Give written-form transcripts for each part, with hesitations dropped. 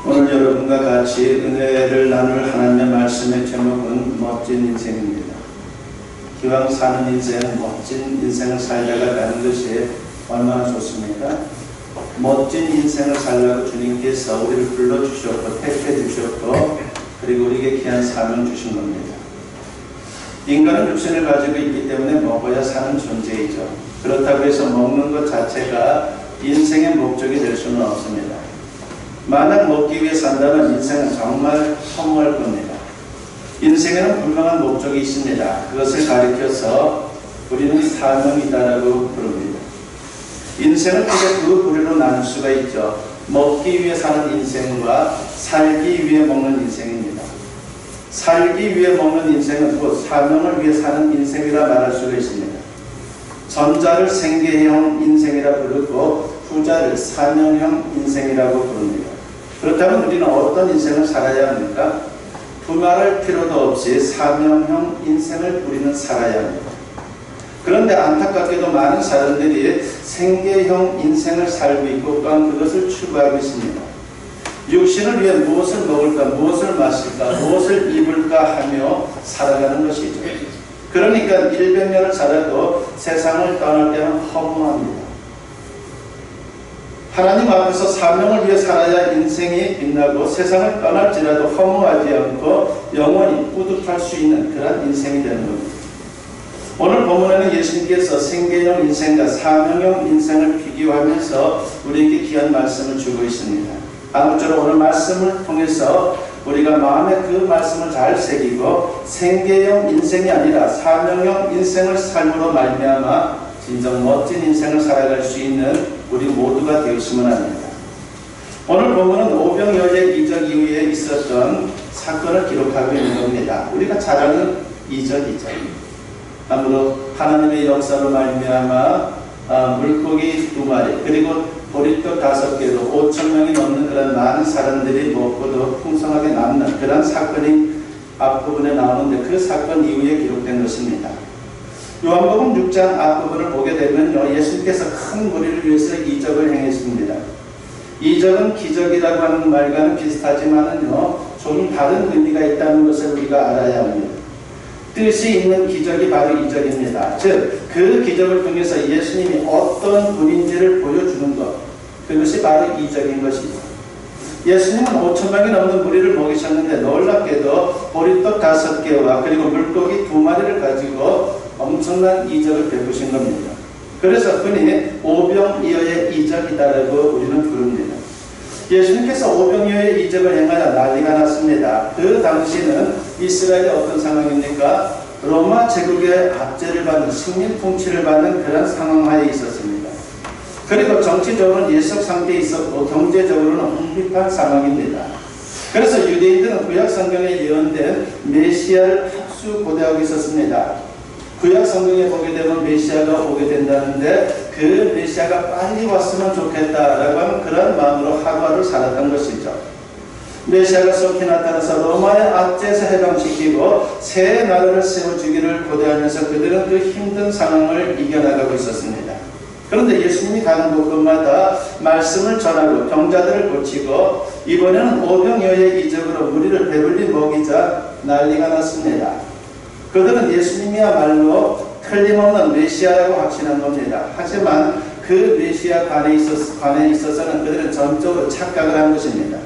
오늘 여러분과 같이 은혜를 나눌 하나님의 말씀의 제목은 멋진 인생입니다. 기왕 사는 인생, 멋진 인생을 살다가 가는 것이 얼마나 좋습니까? 멋진 인생을 살라고 주님께서 우리를 불러주셨고 택해 주셨고 그리고 우리에게 귀한 사명 주신 겁니다. 인간은 육신을 가지고 있기 때문에 먹어야 사는 존재이죠. 그렇다고 해서 먹는 것 자체가 인생의 목적이 될 수는 없습니다. 만약 먹기 위해 산다면 인생은 정말 허무할 겁니다. 인생에는 분명한 목적이 있습니다. 그것을 가리켜서 우리는 사명이다라고 부릅니다. 인생을 크게 두 부류로 나눌 수가 있죠. 먹기 위해 사는 인생과 살기 위해 먹는 인생입니다. 살기 위해 먹는 인생은 곧 사명을 위해 사는 인생이라 말할 수가 있습니다. 전자를 생계형 인생이라 부르고 후자를 사명형 인생이라고 부릅니다. 그렇다면 우리는 어떤 인생을 살아야 합니까? 두말할 필요도 없이 사명형 인생을 우리는 살아야 합니다. 그런데 안타깝게도 많은 사람들이 생계형 인생을 살고 있고 또한 그것을 추구하고 있습니다. 육신을 위해 무엇을 먹을까, 무엇을 마실까, 무엇을 입을까 하며 살아가는 것이죠. 그러니까 100년을 살아도 세상을 떠날 때는 허무합니다. 하나님 앞에서 사명을 위해 살아야 인생이 빛나고 세상을 떠날지라도 허무하지 않고 영원히 뿌듯할 수 있는 그런 인생이 되는 겁니다. 오늘 본문에는 예수님께서 생계형 인생과 사명형 인생을 비교하면서 우리에게 귀한 말씀을 주고 있습니다. 아무쪼록 오늘 말씀을 통해서 우리가 마음에 그 말씀을 잘 새기고 생계형 인생이 아니라 사명형 인생을 삶으로 말미암아 진정 멋진 인생을 살아갈 수 있는 우리 모두가 되었으면 합니다. 오늘 본문은 오병이어의 이적 이후에 있었던 사건을 기록하고 있는 겁니다. 우리가 잘 아는 이적이죠. 아무로 하나님의 역사로 말미암아 물고기 2마리 그리고 보리떡 5개로 5,000명이 넘는 그런 많은 사람들이 먹고도 풍성하게 남는 그런 사건이 앞부분에 나오는데 그 사건 이후에 기록된 것입니다. 요한복음 6장 앞부분을 보게 되면요, 예수님께서 큰 무리를 위해서 이적을 행했습니다. 이적은 기적이라고 하는 말과는 비슷하지만은요, 좀 다른 의미가 있다는 것을 우리가 알아야 합니다. 뜻이 있는 기적이 바로 이적입니다. 즉, 그 기적을 통해서 예수님이 어떤 분인지를 보여주는 것, 그것이 바로 이적인 것이죠. 예수님은 5,000명이 넘는 무리를 먹이셨는데 놀랍게도 보리떡 5개와 그리고 물고기 2마리를 가지고 엄청난 이적을 베푸신 겁니다. 그래서 흔히 오병이어의 이적이다라고 우리는 부릅니다. 예수님께서 오병이어의 이적을 행하여 난리가 났습니다. 그 당시는 이스라엘이 어떤 상황입니까? 로마 제국의 압제를 받는 식민 통치를 받는 그런 상황하에 있었습니다. 그리고 정치적으로는 예속 상태에 있었고 경제적으로는 혼비한 상황입니다. 그래서 유대인들은 구약 성경에 예언된 메시아를 합수 고대하고 있었습니다. 구약 성경에 보게 되면 메시아가 오게 된다는데 그 메시아가 빨리 왔으면 좋겠다라고 하는 그런 마음으로 하루하루 살았던 것이죠. 메시아가 속히 나타나서 로마의 압제에서 해방시키고 새 나라를 세워주기를 고대하면서 그들은 그 힘든 상황을 이겨나가고 있었습니다. 그런데 예수님이 가는 곳곳마다 말씀을 전하고 병자들을 고치고 이번에는 오병이어의 이적으로 무리를 배불리 먹이자 난리가 났습니다. 그들은 예수님이야말로 틀림없는 메시아라고 확신한 겁니다. 하지만 그 메시아 관에 있어서는 그들은 전적으로 착각을 한 것입니다.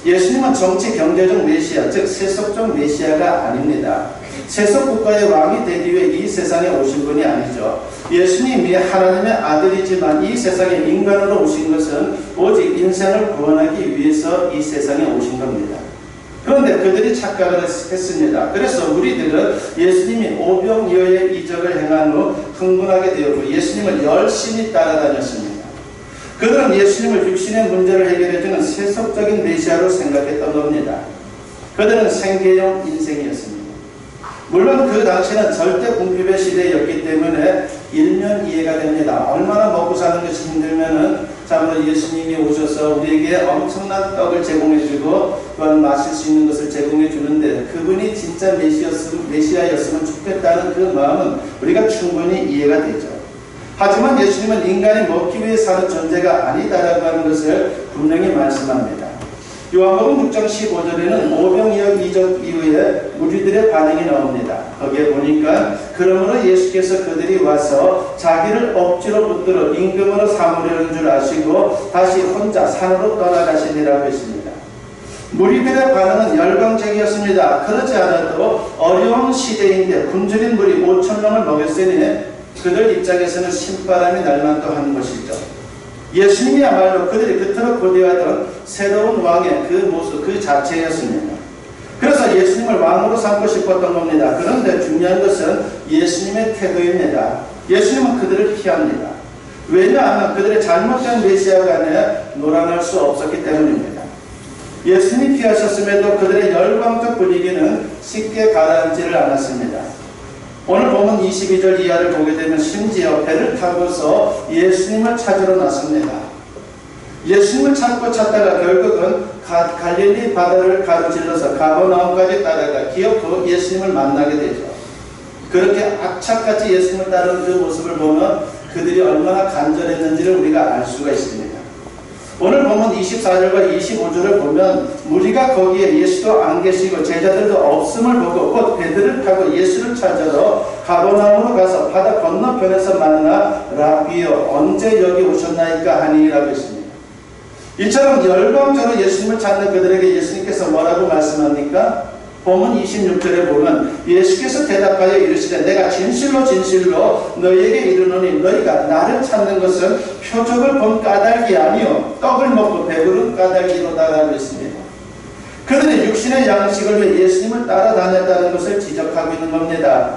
예수님은 정치 경제적 메시아, 즉 세속적 메시아가 아닙니다. 세속 국가의 왕이 되기 위해 이 세상에 오신 분이 아니죠. 예수님이 하나님의 아들이지만 이 세상에 인간으로 오신 것은 오직 인생을 구원하기 위해서 이 세상에 오신 겁니다. 그런데 그들이 착각을 했습니다. 그래서 우리들은 예수님이 오병이어의 이적을 행한 후 흥분하게 되었고 예수님을 열심히 따라다녔습니다. 그들은 예수님을 육신의 문제를 해결해주는 세속적인 메시아로 생각했던 겁니다. 그들은 생계형 인생이었습니다. 물론 그 당시는 절대 궁핍의 시대였기 때문에 일면 이해가 됩니다. 얼마나 먹고 사는 것이 힘들면은 참으로 예수님이 오셔서 우리에게 엄청난 떡을 제공해주고 또한 마실 수 있는 것을 제공해주는데 그분이 진짜 메시아였으면 좋겠다는 그 마음은 우리가 충분히 이해가 되죠. 하지만 예수님은 인간이 먹기 위해 사는 존재가 아니다라고 하는 것을 분명히 말씀합니다. 요한복음 6장 15절에는 오병이어 이적 이후에 무리들의 반응이 나옵니다. 거기에 보니까 그러므로 예수께서 그들이 와서 자기를 억지로 붙들어 임금으로 삼으려는 줄 아시고 다시 혼자 산으로 떠나가시니라고 했습니다. 무리들의 반응은 열광적이었습니다. 그렇지 않아도 어려운 시대인데 굶주린 무리 5,000명을 먹였으니 그들 입장에서는 신바람이 날만도 하는 것이죠. 예수님이야말로 그들이 그토록 고대하던 새로운 왕의 그 모습 그 자체였습니다. 그래서 예수님을 왕으로 삼고 싶었던 겁니다. 그런데 중요한 것은 예수님의 태도입니다. 예수님은 그들을 피합니다. 왜냐하면 그들의 잘못된 메시아가 아니라 놀아날 수 없었기 때문입니다. 예수님이 피하셨음에도 그들의 열광적 분위기는 쉽게 가라앉지를 않았습니다. 오늘 보면 22절 이하를 보게 되면 심지어 배를 타고서 예수님을 찾으러 나섭니다. 예수님을 찾다가 결국은 갈릴리 바다를 가로질러서 가버나움까지 따라가 기어코 예수님을 만나게 되죠. 그렇게 악착같이 예수님을 따르는 그 모습을 보면 그들이 얼마나 간절했는지를 우리가 알 수가 있습니다. 오늘 보면 24절과 25절을 보면 무리가 거기에 예수도 안 계시고 제자들도 없음을 보고 곧 배들을 타고 예수를 찾으러 가버나움으로 가서 바다 건너편에서 만나 라비여 언제 여기 오셨나이까 하니라고 했습니다. 이처럼 열광적으로 예수님을 찾는 그들에게 예수님께서 뭐라고 말씀합니까? 본문 26절에 보면 예수께서 대답하여 이르시되 내가 진실로 진실로 너희에게 이르노니 너희가 나를 찾는 것은 표적을 본 까닭이 아니요 떡을 먹고 배부른 까닭이로다라고 했습니다. 그들이 육신의 양식을 위해 예수님을 따라다녔다는 것을 지적하고 있는 겁니다.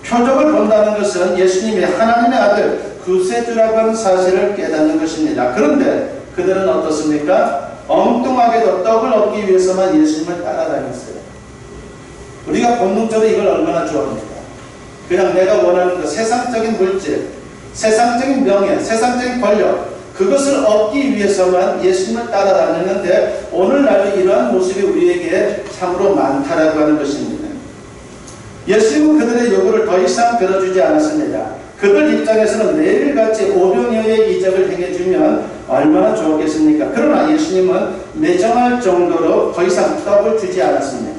표적을 본다는 것은 예수님이 하나님의 아들 구세주라고 하는 사실을 깨닫는 것입니다. 그런데 그들은 어떻습니까? 엉뚱하게도 떡을 얻기 위해서만 예수님을 따라다녔어요. 우리가 본능적으로 이걸 얼마나 좋아합니까? 그냥 내가 원하는 것, 세상적인 물질, 세상적인 명예, 세상적인 권력, 그것을 얻기 위해서만 예수님을 따라다녔는데 오늘날도 이러한 모습이 우리에게 참으로 많다라고 하는 것입니다. 예수님은 그들의 요구를 더 이상 들어주지 않았습니다. 그들 입장에서는 매일같이 오병이어의 이적을 행해주면 얼마나 좋겠습니까? 그러나 예수님은 매정할 정도로 더 이상 떡을 주지 않았습니다.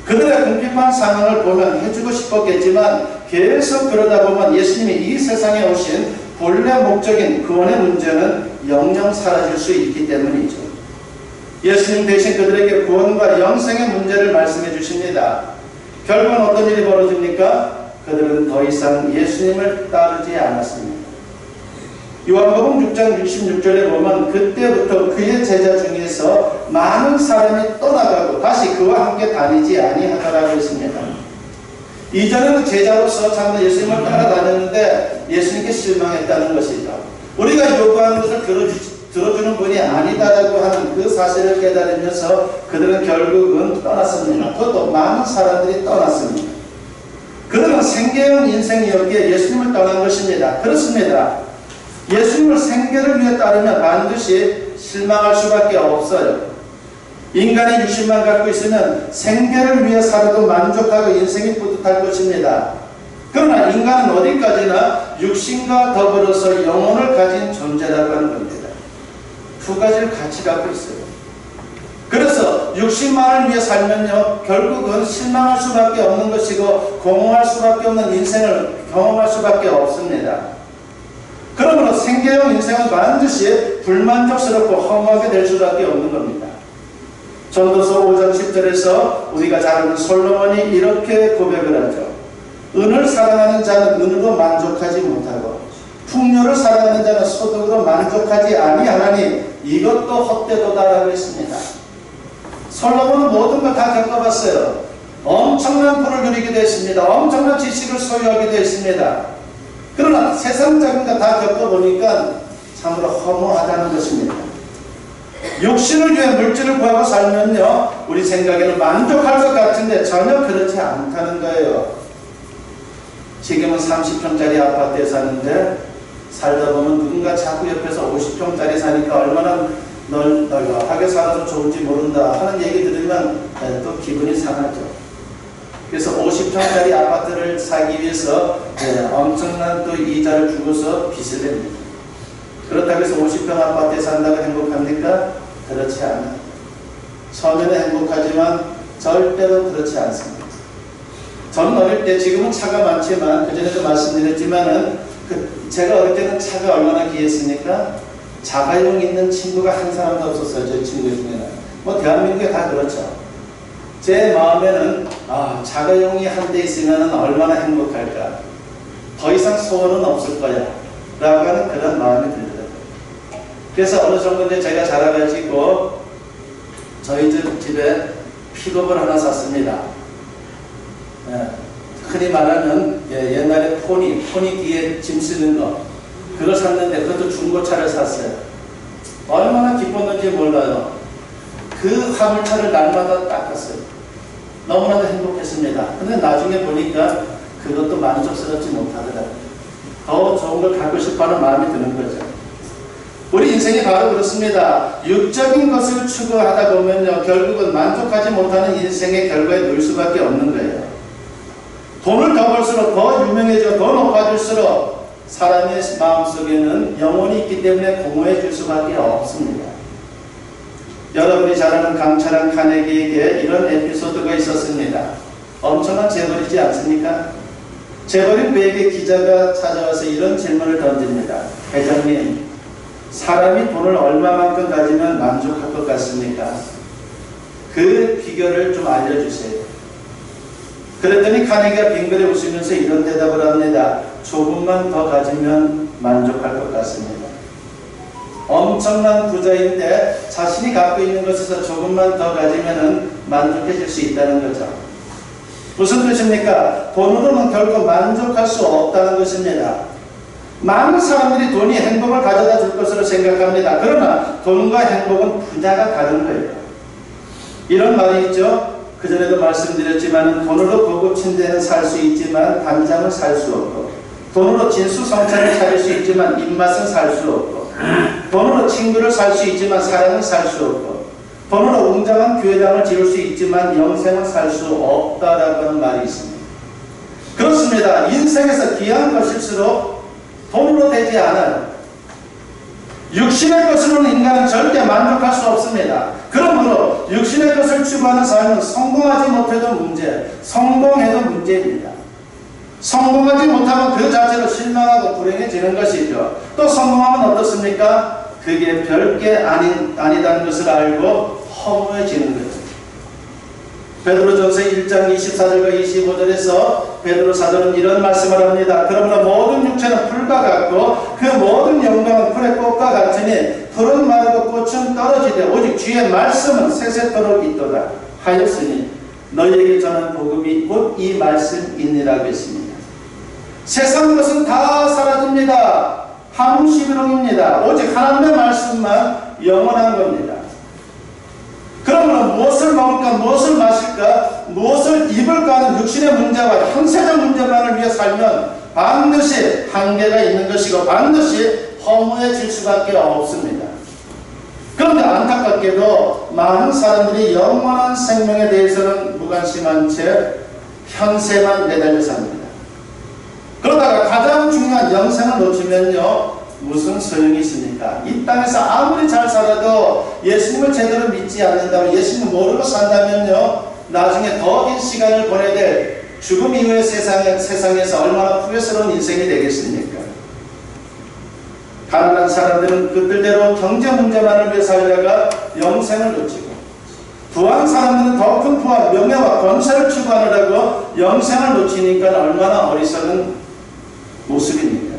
그들의 궁핍한 상황을 보면 해주고 싶었겠지만 계속 그러다 보면 예수님이 이 세상에 오신 본래 목적인 구원의 문제는 영영 사라질 수 있기 때문이죠. 예수님 대신 그들에게 구원과 영생의 문제를 말씀해 주십니다. 결국은 어떤 일이 벌어집니까? 그들은 더 이상 예수님을 따르지 않았습니다. 요한복음 6장 66절에 보면 그때부터 그의 제자 중에서 많은 사람이 떠나가고 다시 그와 함께 다니지 아니하더라고 했습니다. 이전에는 제자로서 참으로 예수님을 따라다녔는데 예수님께 실망했다는 것이죠. 우리가 요구하는 것을 들어주는 분이 아니다라고 하는 그 사실을 깨달으면서 그들은 결국은 떠났습니다. 그것도 많은 사람들이 떠났습니다. 그들은 생계형 인생이었기에 예수님을 떠난 것입니다. 그렇습니다. 예수님을 생계를 위해 따르면 반드시 실망할 수밖에 없어요. 인간이 육신만 갖고 있으면 생계를 위해 살아도 만족하고 인생이 뿌듯할 것입니다. 그러나 인간은 어디까지나 육신과 더불어서 영혼을 가진 존재라고 하는 겁니다. 두 가지를 같이 갖고 있어요. 그래서 육신만을 위해 살면요 결국은 실망할 수밖에 없는 것이고 공허할 수밖에 없는 인생을 경험할 수밖에 없습니다. 그러므로 생계형 인생은 반드시 불만족스럽고 허무하게 될 수밖에 없는 겁니다. 전도서 5장 10절에서 우리가 잘 아는 솔로몬이 이렇게 고백을 하죠. 은을 사랑하는 자는 은으로 만족하지 못하고 풍요를 사랑하는 자는 소득으로 만족하지 아니하나니 이것도 헛되도다라고 했습니다. 솔로몬은 모든 걸 다 겪어봤어요. 엄청난 부를 누리게 됐습니다. 엄청난 지식을 소유하게 됐습니다. 그러나 세상적인 거 다 겪어보니까 참으로 허무하다는 것입니다. 육신을 위해 물질을 구하고 살면요 우리 생각에는 만족할 것 같은데 전혀 그렇지 않다는 거예요. 지금은 30평짜리 아파트에 사는데 살다 보면 누군가 자꾸 옆에서 50평짜리 사니까 얼마나 널널하게 살아서 좋은지 모른다 하는 얘기 들으면 또 기분이 상하죠. 그래서 50평짜리 아파트를 사기 위해서 엄청난 또 이자를 주고서 빚을 냅니다. 그렇다고 해서 50평 아파트에 산다고 행복합니까? 그렇지 않아요. 처음에는 행복하지만 절대로 그렇지 않습니다. 저는 어릴 때, 지금은 차가 많지만 그전에도 말씀드렸지만은 제가 어릴 때는 차가 얼마나 귀했습니까? 자가용 있는 친구가 한 사람도 없었어요. 제 친구 중에는. 뭐 대한민국에 다 그렇죠. 제 마음에는 자가용이 한 대 있으면 얼마나 행복할까. 더 이상 소원은 없을 거야 라고 하는 그런 마음이 들더라고요. 그래서 어느 정도 이제 제가 자라가지고 저희 집에 픽업을 하나 샀습니다. 흔히 말하는 옛날에 포니 뒤에 짐 쓰는 거, 그걸 샀는데 그것도 중고차를 샀어요. 얼마나 기뻤는지 몰라요. 그 화물차를 날마다 닦았어요. 너무나도 행복했습니다. 근데 나중에 보니까 그것도 만족스럽지 못하더라고요. 더 좋은 걸 갖고 싶어하는 마음이 드는 거죠. 우리 인생이 바로 그렇습니다. 육적인 것을 추구하다 보면요, 결국은 만족하지 못하는 인생의 결과에 놓일 수밖에 없는 거예요. 돈을 더 벌수록, 더 유명해져, 더 높아질수록 사람의 마음속에는 영혼이 있기 때문에 공허해질 수밖에 없습니다. 여러분이 잘 아는 강철한 카네기에게 이런 에피소드가 있었습니다. 엄청난 재벌이지 않습니까? 재벌인 그에게 기자가 찾아와서 이런 질문을 던집니다. 회장님, 사람이 돈을 얼마만큼 가지면 만족할 것 같습니까? 그 비결을 좀 알려주세요. 그랬더니 카네기가 빙그레 웃으면서 이런 대답을 합니다. 조금만 더 가지면 만족할 것 같습니다. 엄청난 부자인데 자신이 갖고 있는 것에서 조금만 더 가지면 만족해질 수 있다는 거죠. 무슨 뜻입니까? 돈으로는 결코 만족할 수 없다는 것입니다. 많은 사람들이 돈이 행복을 가져다 줄 것으로 생각합니다. 그러나 돈과 행복은 분야가 다른 거예요. 이런 말이 있죠. 그전에도 말씀드렸지만 돈으로 고급진 데는 살 수 있지만 단장은 살 수 없고, 돈으로 진수성찬을 차릴 수 있지만 입맛은 살 수 없고, 돈으로 친구를 살 수 있지만 사랑은 살 수 없고, 돈으로 웅장한 교회당을 지을 수 있지만 영생은 살 수 없다라고 하는 말이 있습니다. 그렇습니다. 인생에서 귀한 것일수록 돈으로 되지 않아요. 육신의 것으로는 인간은 절대 만족할 수 없습니다. 그러므로 육신의 것을 추구하는 삶은 성공하지 못해도 문제, 성공해도 문제입니다. 성공하지 못하면 그 자체로 실망하고 불행해지는 것이죠. 또 성공하면 어떻습니까? 그게 별게 아니다는 것을 알고 허무해지는 거죠. 베드로전서 1장 24절과 25절에서 베드로 사도는 이런 말씀을 합니다. 그러므로 모든 육체는 풀과 같고 그 모든 영광은 풀의 꽃과 같으니 풀은 마르고 꽃은 떨어지되 오직 주의 말씀은 세세토록 있도다 하였으니 너희에게 전한 복음이 곧 이 말씀이니라고 했습니다. 세상 것은 다 사라집니다. 함시비롱입니다. 오직 하나님의 말씀만 영원한 겁니다. 그러면 무엇을 먹을까, 무엇을 마실까, 무엇을 입을까 하는 육신의 문제와 현세적 문제만을 위해 살면 반드시 한계가 있는 것이고 반드시 허무해질 수밖에 없습니다. 그런데 안타깝게도 많은 사람들이 영원한 생명에 대해서는 무관심한 채 현세만 매달려 삽니다. 그러다가 가장 중요한 영생을 놓치면요, 무슨 소용이 있습니까? 이 땅에서 아무리 잘 살아도 예수님을 제대로 믿지 않는다면, 예수님을 모르고 산다면요, 나중에 더 긴 시간을 보내야 될 죽음 이후의 세상에서 얼마나 후회스러운 인생이 되겠습니까? 가난한 사람들은 그들대로 경제 문제만을 위해 살다가 영생을 놓치고, 부한 사람들은 더 큰 부와 명예와 권세를 추구하느라고 영생을 놓치니까 얼마나 어리석은 모습입니까?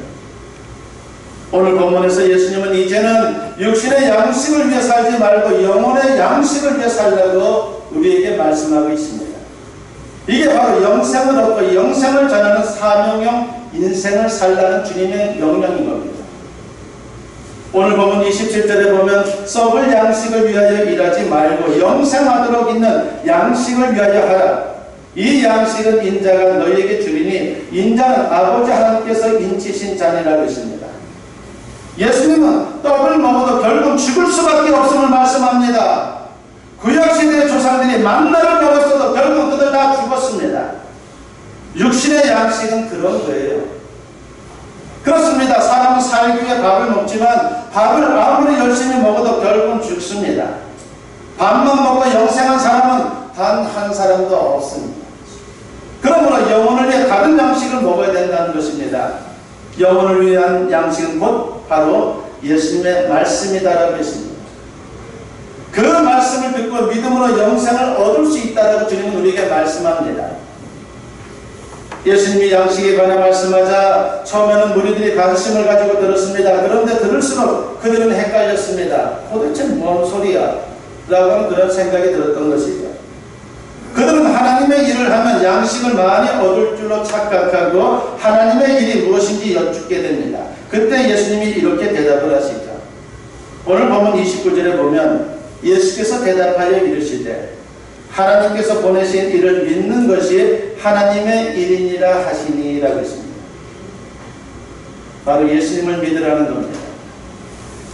오늘 본문에서 예수님은 이제는 육신의 양식을 위해 살지 말고 영혼의 양식을 위해 살라고 우리에게 말씀하고 있습니다. 이게 바로 영생을 얻고 영생을 전하는 사명형 인생을 살라는 주님의 명령인 겁니다. 오늘 본문 27절에 보면 썩을 양식을 위하여 일하지 말고 영생하도록 있는 양식을 위하여 하라. 이 양식은 인자가 너희에게 주리니 인자는 아버지 하나님께서 인치신 자니라고 했습니다. 예수님은 떡을 먹어도 결국 죽을 수밖에 없음을 말씀합니다. 구약시대의 조상들이 만나를 먹었어도 결국 그들 다 죽었습니다. 육신의 양식은 그런 거예요. 그렇습니다. 사람은 살기 위해 밥을 먹지만 밥을 아무리 열심히 먹어도 결국은 죽습니다. 밥만 먹고 영생한 사람은 단 한 사람도 없습니다. 그러므로 영혼을 위해 다른 양식을 먹어야 된다는 것입니다. 영혼을 위한 양식은 곧 바로 예수님의 말씀이다라고 했습니다. 그 말씀을 듣고 믿음으로 영생을 얻을 수 있다라고 주님은 우리에게 말씀합니다. 예수님이 양식에 관해 말씀하자 처음에는 무리들이 관심을 가지고 들었습니다. 그런데 들을수록 그들은 헷갈렸습니다. 도대체 뭔 소리야? 라고 하는 그런 생각이 들었던 것이죠. 그들은 하나님의 일을 하면 양식을 많이 얻을 줄로 착각하고 하나님의 일이 무엇인지 여쭙게 됩니다. 그때 예수님이 이렇게 대답을 하시죠. 오늘 본문 29절에 보면 예수께서 대답하여 이르시되 하나님께서 보내신 일을 믿는 것이 하나님의 일이니라 하시니라고 했습니다. 바로 예수님을 믿으라는 겁니다.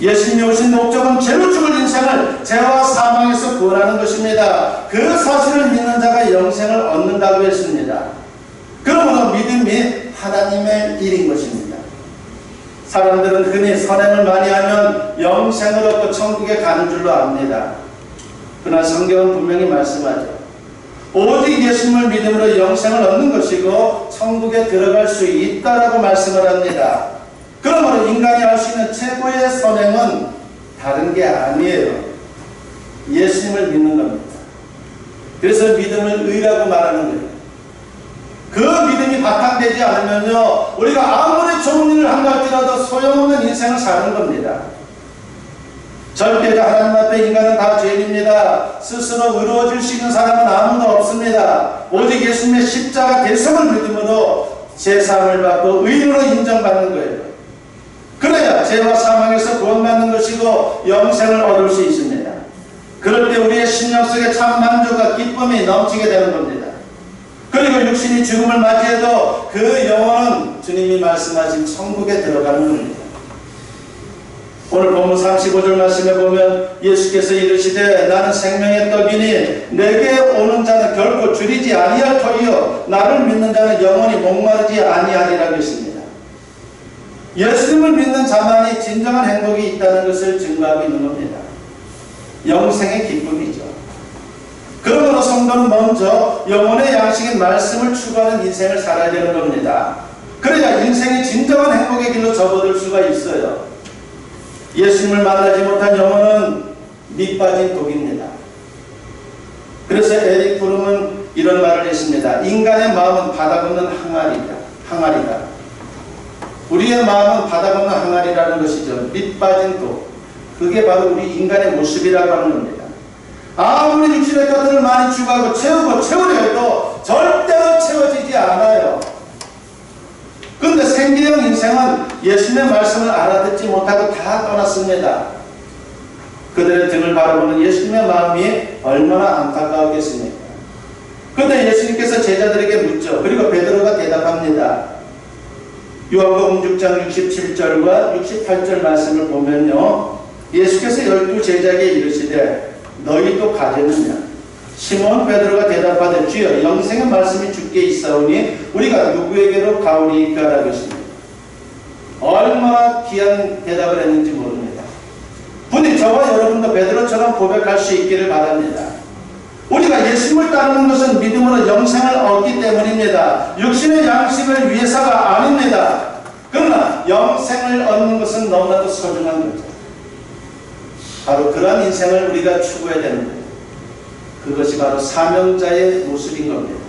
예수님이 오신 목적은 죄로 죽을 인생을 죄와 사망에서 구원하는 것입니다. 그 사실을 믿는 자가 영생을 얻는다고 했습니다. 그러므로 믿음이 하나님의 일인 것입니다. 사람들은 흔히 선행을 많이 하면 영생을 얻고 천국에 가는 줄로 압니다. 그러나 성경은 분명히 말씀하죠. 오직 예수님을 믿음으로 영생을 얻는 것이고 천국에 들어갈 수 있다라고 말씀을 합니다. 그러므로 인간이 할 수 있는 최고의 선행은 다른 게 아니에요. 예수님을 믿는 겁니다. 그래서 믿음을 의라고 말하는 거예요. 그 믿음이 바탕되지 않으면요, 우리가 아무리 좋은 일을 한다 할지라도 소용없는 인생을 사는 겁니다. 절대로 하나님 앞에 인간은 다 죄인입니다. 스스로 의로워질 수 있는 사람은 아무도 없습니다. 오직 예수님의 십자가 대성을 믿음으로 제사함을 받고 의인으로 인정받는 거예요. 그래야 죄와 사망에서 구원받는 것이고 영생을 얻을 수 있습니다. 그럴 때 우리의 심령 속에 참 만족과 기쁨이 넘치게 되는 겁니다. 그리고 육신이 죽음을 맞이해도 그 영혼은 주님이 말씀하신 천국에 들어가는 겁니다. 오늘 본문 35절 말씀에 보면 예수께서 이르시되 나는 생명의 떡이니 내게 오는 자는 결코 줄이지 아니할 터이요 나를 믿는 자는 영원히 목마르지 아니하리라고 했습니다. 예수님을 믿는 자만이 진정한 행복이 있다는 것을 증거하고 있는 겁니다. 영생의 기쁨이죠. 그러므로 성도는 먼저 영혼의 양식인 말씀을 추구하는 인생을 살아야 되는 겁니다. 그래야 인생이 진정한 행복의 길로 접어들 수가 있어요. 예수님을 만나지 못한 영혼은 밑빠진 독입니다. 그래서 에릭 프룸은 이런 말을 했습니다. 인간의 마음은 바다 건넌 항아리다. 우리의 마음은 바다 건넌 항아리라는 것이죠. 밑빠진 독. 그게 바로 우리 인간의 모습이라고 하는 겁니다. 아무리 육신의 것들을 많이 추구하고 채우려 해도 절대로 채워지지 않아요. 그런데 생기형 인생은 예수님의 말씀을 알아듣지 못하고 다 떠났습니다. 그들의 등을 바라보는 예수님의 마음이 얼마나 안타까웠겠습니까? 그런데 예수님께서 제자들에게 묻죠. 그리고 베드로가 대답합니다. 요한복음 6장 67절과 68절 말씀을 보면요, 예수께서 12 제자에게 이르시되 너희도 가졌느냐? 시몬 베드로가 대답하되 주여 영생의 말씀이 주께 있사오니 우리가 누구에게로 가오리이까? 라고 했습니다. 얼마나 귀한 대답을 했는지 모릅니다. 부디 저와 여러분도 베드로처럼 고백할 수 있기를 바랍니다. 우리가 예수님을 따르는 것은 믿음으로 영생을 얻기 때문입니다. 육신의 양식을 위해서가 아닙니다. 그러나 영생을 얻는 것은 너무나도 소중한 거죠. 바로 그러한 인생을 우리가 추구해야 되는 거예요. 그것이 바로 사명자의 모습인 겁니다.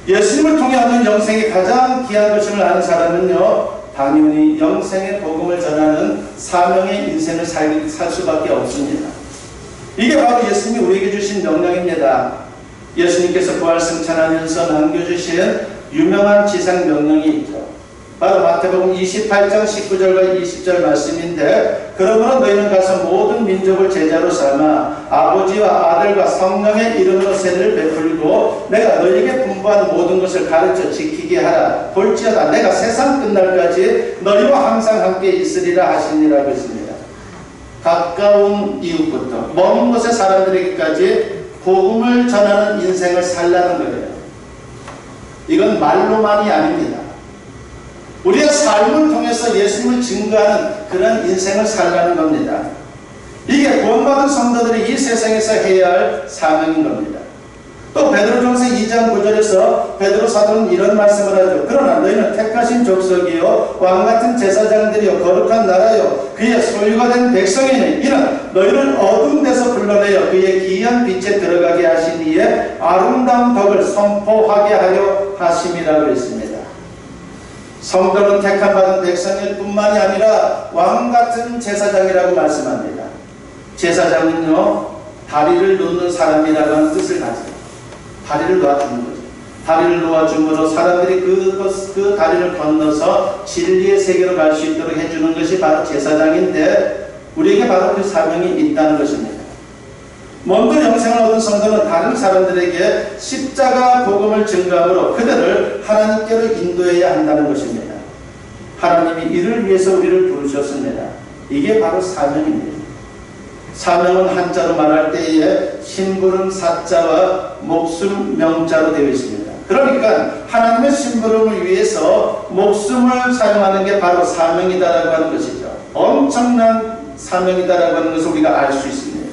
예수님을 통해 얻는 영생이 가장 귀한 것임을 아는 사람은요, 당연히 영생의 복음을 전하는 사명의 인생을 살 수밖에 없습니다. 이게 바로 예수님이 우리에게 주신 명령입니다. 예수님께서 부활 승천하면서 남겨주신 유명한 지상 명령이 있죠. 바로 마태복음 28장 19절과 20절 말씀인데 그러므로 너희는 가서 모든 민족을 제자로 삼아 아버지와 아들과 성령의 이름으로 세례를 베풀고 내가 너희에게 분부한 모든 것을 가르쳐 지키게 하라. 볼지어다 내가 세상 끝날까지 너희와 항상 함께 있으리라 하시니라고 했습니다. 가까운 이웃부터 먼 곳의 사람들에게까지 복음을 전하는 인생을 살라는 거예요. 이건 말로만이 아닙니다. 우리의 삶을 통해서 예수님을 증거하는 그런 인생을 살라는 겁니다. 이게 구원받은 성도들이 이 세상에서 해야 할 사명인 겁니다. 또 베드로전서 2장 9절에서 베드로 사도는 이런 말씀을 하죠. 그러나 너희는 택하신 족속이요 왕같은 제사장들이요 거룩한 나라요 그의 소유가 된 백성이니 이는 너희를 어두운 데서 불러내어 그의 기이한 빛에 들어가게 하신 이의 아름다운 덕을 선포하게 하려 하심이라고 했습니다. 성도는 택함받은 백성일 뿐만이 아니라 왕같은 제사장이라고 말씀합니다. 제사장은요 다리를 놓는 사람이라고 하는 뜻을 가져요. 다리를 놓아주는 거죠. 다리를 놓아줌으로 사람들이 그 다리를 건너서 진리의 세계로 갈 수 있도록 해주는 것이 바로 제사장인데 우리에게 바로 그 사명이 있다는 것입니다. 먼저 영생을 얻은 성도는 다른 사람들에게 십자가 복음을 증거함으로 그들을 하나님께로 인도해야 한다는 것입니다. 하나님이 이를 위해서 우리를 부르셨습니다. 이게 바로 사명입니다. 사명은 한자로 말할 때에 심부름 사자와 목숨 명자로 되어 있습니다. 그러니까 하나님의 심부름을 위해서 목숨을 사용하는 게 바로 사명이다라고 하는 것이죠. 엄청난 사명이다라고 하는 것을 우리가 알 수 있습니다.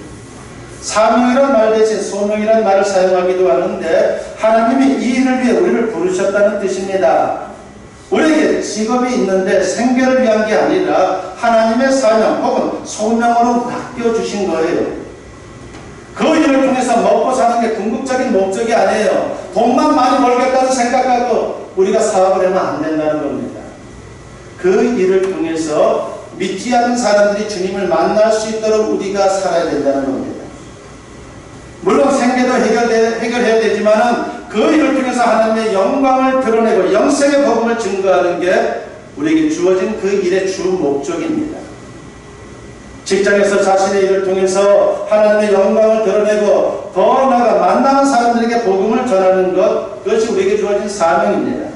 사명이란 말 대신 소명이란 말을 사용하기도 하는데 하나님이 이 일을 위해 우리를 부르셨다는 뜻입니다. 우리에게 직업이 있는데 생계를 위한 게 아니라 하나님의 사명 혹은 소명으로 맡겨주신 거예요. 그 일을 통해서 먹고 사는 게 궁극적인 목적이 아니에요. 돈만 많이 벌겠다는 생각하고 우리가 사업을 하면 안 된다는 겁니다. 그 일을 통해서 믿지 않는 사람들이 주님을 만날 수 있도록 우리가 살아야 된다는 겁니다. 물론 생계도 해결해야 되지만은 그 일을 통해서 하나님의 영광을 드러내고 영생의 복음을 증거하는 게 우리에게 주어진 그 일의 주 목적입니다. 직장에서 자신의 일을 통해서 하나님의 영광을 드러내고 더 나아가 만나는 사람들에게 복음을 전하는 것, 그것이 우리에게 주어진 사명입니다.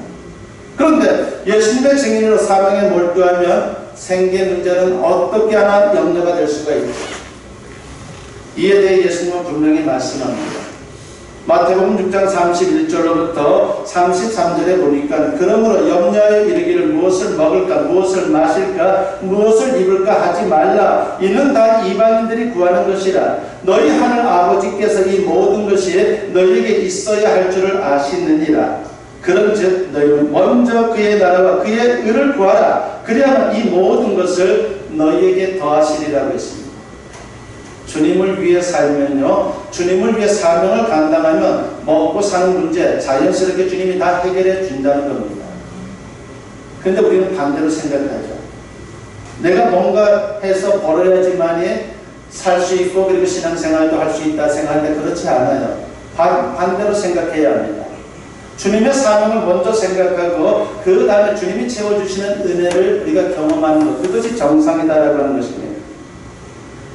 그런데 예수님의 증인으로 사명에 몰두하면 생계 문제는 어떻게 하나 염려가 될 수가 있죠. 이에 대해 예수님은 분명히 말씀합니다. 마태복음 6장 31절로부터 33절에 보니까 그러므로 염려에 이르기를 무엇을 먹을까 무엇을 마실까 무엇을 입을까 하지 말라. 이는 다 이방인들이 구하는 것이라. 너희 하늘 아버지께서 이 모든 것이 너희에게 있어야 할 줄을 아시느니라. 그런즉 너희는 먼저 그의 나라와 그의 의를 구하라. 그리하면 이 모든 것을 너희에게 더하시리라고 했습니다. 주님을 위해 살면요, 주님을 위해 사명을 감당하면 먹고 사는 문제 자연스럽게 주님이 다 해결해 준다는 겁니다. 그런데 우리는 반대로 생각하죠. 내가 뭔가 해서 벌어야지만이 살 수 있고 그리고 신앙생활도 할 수 있다 생각하는데 그렇지 않아요. 반대로 생각해야 합니다. 주님의 사명을 먼저 생각하고 그 다음에 주님이 채워주시는 은혜를 우리가 경험하는 것, 그것이 정상이다라고 하는 것입니다.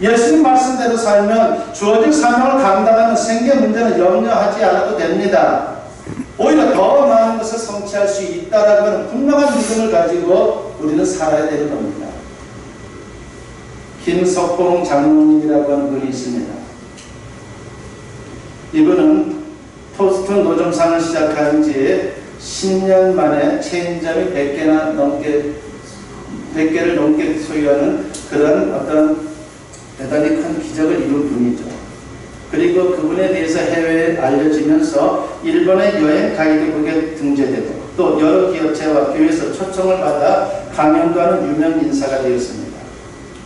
예수님 말씀대로 살면 주어진 사명을 감당하는 생계 문제는 염려하지 않아도 됩니다. 오히려 더 많은 것을 성취할 수 있다라고 하는 분명한 믿음을 가지고 우리는 살아야 되는 겁니다. 김석봉 장로님이라고 하는 분이 있습니다. 이분은 토스트 노점상을 시작한 지 10년 만에 체인점이 100개를 넘게 소유하는 그런 어떤 대단히 큰 기적을 이룬 분이죠. 그리고 그분에 대해서 해외에 알려지면서 일본의 여행 가이드북에 등재되고 또 여러 기업체와 교회에서 초청을 받아 강연도 하는 유명 인사가 되었습니다.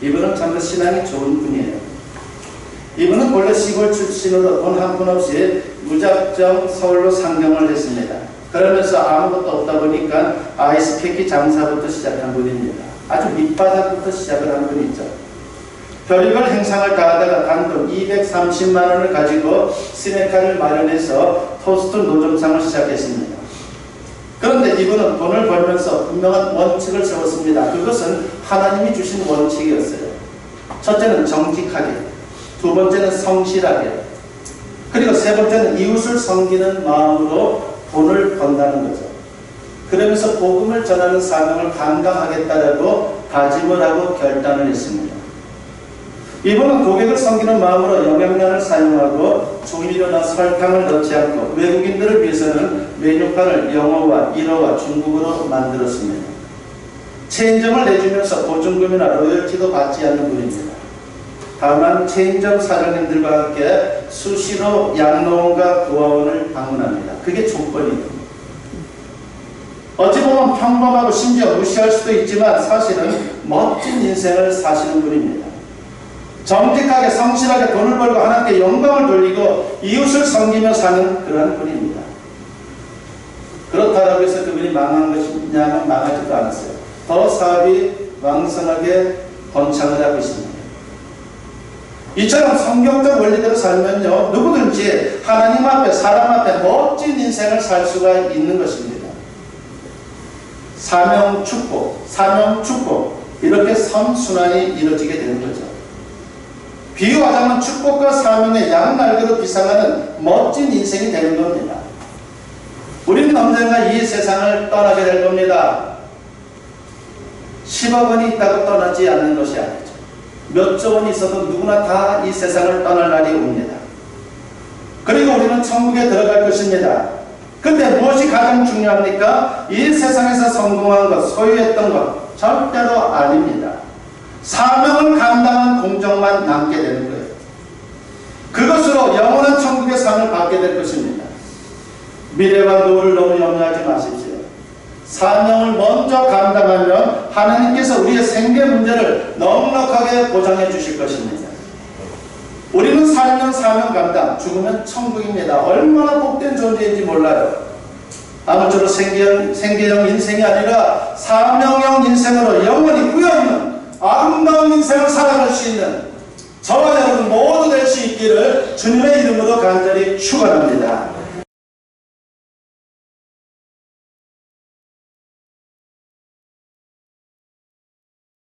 이분은 참 신앙이 좋은 분이에요. 이분은 원래 시골 출신으로 돈 한 푼 없이 무작정 서울로 상경을 했습니다. 그러면서 아무것도 없다 보니까 아이스케이크 장사부터 시작한 분입니다. 아주 밑바닥부터 시작을 한 분이죠. 별의별 행상을 다하다가 단돈 230만 원을 가지고 시네카를 마련해서 토스트 노점상을 시작했습니다. 그런데 이분은 돈을 벌면서 분명한 원칙을 세웠습니다. 그것은 하나님이 주신 원칙이었어요. 첫째는 정직하게, 두 번째는 성실하게, 그리고 세 번째는 이웃을 섬기는 마음으로 돈을 번다는 거죠. 그러면서 복음을 전하는 사명을 감당하겠다라고 다짐을 하고 결단을 했습니다. 이분은 고객을 섬기는 마음으로 영양면을 사용하고 조미료나 설탕을 넣지 않고 외국인들을 위해서는 메뉴판을 영어와 일어와 중국어로 만들었습니다. 체인점을 내주면서 보증금이나 로열티도 받지 않는 분입니다. 다만 체인점 사장님들과 함께 수시로 양로원과 구화원을 방문합니다. 그게 조건이에요. 어찌 보면 평범하고 심지어 무시할 수도 있지만 사실은 멋진 인생을 사시는 분입니다. 정직하게 성실하게 돈을 벌고 하나님께 영광을 돌리고 이웃을 섬기며 사는 그런 분입니다. 그렇다고 해서 그분이 망한 것이냐면 망하지도 않았어요. 더 사업이 왕성하게 번창을 하고 있습니다. 이처럼 성경적 원리대로 살면요, 누구든지 하나님 앞에 사람 앞에 멋진 인생을 살 수가 있는 것입니다. 사명 축복, 사명 축복, 이렇게 선순환이 이루어지게 되는 거죠. 비유하자면 축복과 사명의 양날개로 비상하는 멋진 인생이 되는 겁니다. 우리는 언젠가 이 세상을 떠나게 될 겁니다. 10억 원이 있다고 떠나지 않는 것이 아니죠. 몇 조 원이 있어도 누구나 다 이 세상을 떠날 날이 옵니다. 그리고 우리는 천국에 들어갈 것입니다. 근데 무엇이 가장 중요합니까? 이 세상에서 성공한 것, 소유했던 것 절대로 아닙니다. 사명을 감당한 공적만 남게 되는 거예요. 그것으로 영원한 천국의 상을 받게 될 것입니다. 미래와 노후를 너무 염려하지 마십시오. 사명을 먼저 감당하면 하나님께서 우리의 생계 문제를 넉넉하게 보장해 주실 것입니다. 우리는 살면 사명 감당, 죽으면 천국입니다. 얼마나 복된 존재인지 몰라요. 아무쪼록 생계형 인생이 아니라 사명형 인생으로 영원히 후여있는 아름다운 인생을 살아갈 수 있는 저와 여러분 모두 될 수 있기를 주님의 이름으로 간절히 축원합니다.